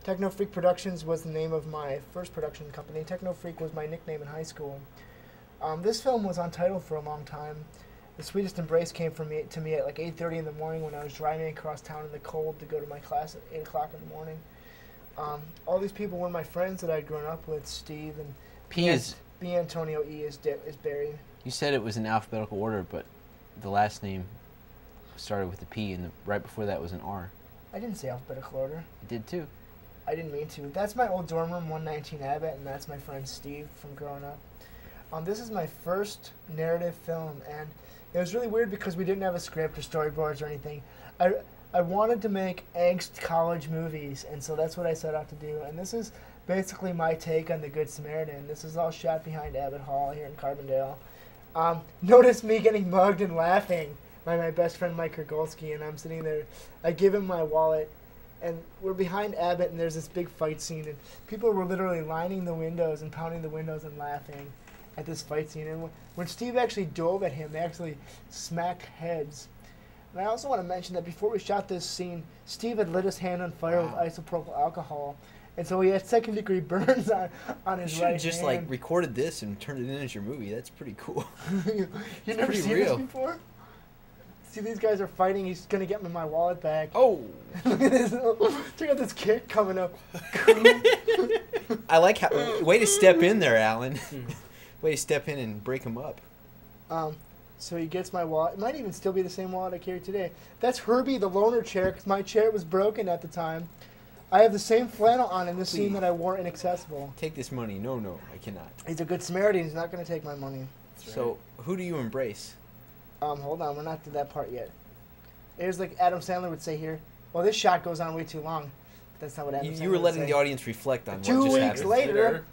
Techno Freak Productions was the name of my first production company. Techno Freak was my nickname in high school. This film was untitled for a long time. The Sweetest Embrace came to me at like 8:30 in the morning when I was driving across town in the cold to go to my class at 8 o'clock in the morning. All these people were my friends that I'd grown up with. Steve and B. Antonio E. is Barry. You said it was in alphabetical order, but the last name started with a P, and right before that was an R. I didn't say alphabetical order. You did too. I didn't mean to. That's my old dorm room, 119 Abbott, and that's my friend Steve from growing up. This is my first narrative film, and it was really weird because we didn't have a script or storyboards or anything. I wanted to make angst college movies, and so that's what I set out to do. And this is basically my take on The Good Samaritan. This is all shot behind Abbott Hall here in Carbondale. Notice me getting mugged and laughing by my best friend Mike Kurgolski, and I'm sitting there. I give him my wallet, and we're behind Abbott, and there's this big fight scene, and people were literally lining the windows and pounding the windows and laughing at this fight scene. And when Steve actually dove at him, they actually smacked heads. And I also want to mention that before we shot this scene, Steve had lit his hand on fire with isopropyl alcohol, and so he had second-degree burns on his right hand. You should just like recorded this and turned it in as your movie. That's pretty cool. You never seen this before? See, these guys are fighting. He's gonna get me my wallet back. Oh! Look at this! Check out this kick coming up. I like how. Way to step in there, Alan. Way to step in and break him up. So he gets my wallet. It might even still be the same wallet I carry today. That's Herbie, the loaner chair, because my chair was broken at the time. I have the same flannel on in this scene that I wore in Inaccessible. Take this money. No, I cannot. He's a good Samaritan. He's not going to take my money. So, who do you embrace? Hold on. We're not to that part yet. Here's like Adam Sandler would say here. Well, this shot goes on way too long. That's not what Adam Sandler would say. You were letting the audience reflect on what 2 just weeks happened. later,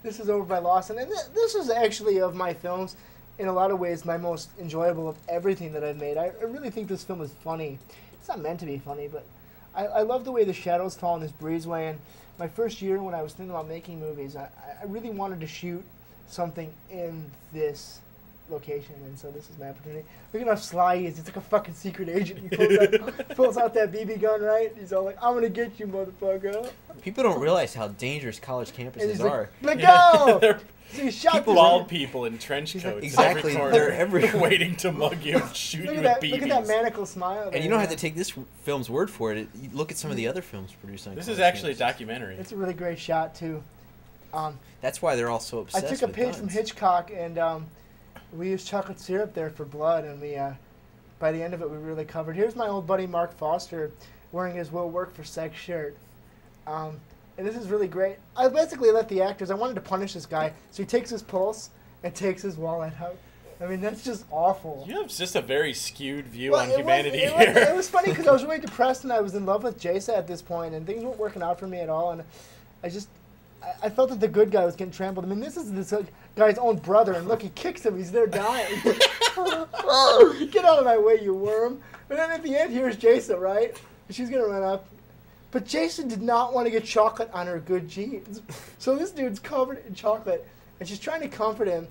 this is Over by Lawson. And this is actually, of my films, in a lot of ways, my most enjoyable of everything that I've made. I really think this film is funny. It's not meant to be funny, but I love the way the shadows fall in this breezeway. And my first year when I was thinking about making movies, I really wanted to shoot something in this location, and so this is my opportunity. Look at how sly he is. He's like a fucking secret agent. He pulls out that BB gun, right? He's all like, I'm going to get you, motherfucker. People don't realize how dangerous college campuses are. Like, let go! So he shot bald people in trench coats. Like, exactly, they're everywhere. Waiting to mug you and shoot you with BBs. Look at that manacle smile. And you don't have to take this film's word for it. You look at some of the other films produced on This college is actually campuses. a documentary. It's a really great shot, too. That's why they're all so obsessed I with took a page guns. from Hitchcock, and we used chocolate syrup there for blood, and we, by the end of it, we were really covered. Here's my old buddy Mark Foster wearing his Will Work for Sex shirt. And this is really great. I basically let the actors, I wanted to punish this guy, so he takes his pulse and takes his wallet out. I mean, that's just awful. You have just a very skewed view on humanity here. It was funny because I was really depressed, and I was in love with Jason at this point, and things weren't working out for me at all, and I felt that the good guy was getting trampled. I mean, this is this guy's own brother, and look, he kicks him. He's there dying. Get out of my way, you worm. And then at the end, here's Jason, right? And she's going to run up. But Jason did not want to get chocolate on her good jeans. So this dude's covered in chocolate, and she's trying to comfort him,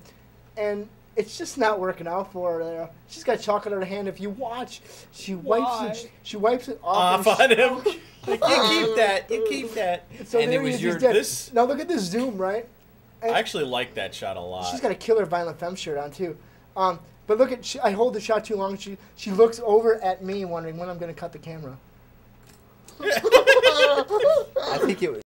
and it's just not working out for her. She's got chocolate on her hand. If you watch, she wipes it off on him. Like, you keep that. You keep that. So and it was this. Now look at this zoom, right? And I actually like that shot a lot. She's got a killer Violent Femme shirt on too. But look at I hold the shot too long. She looks over at me, wondering when I'm going to cut the camera. I think it was.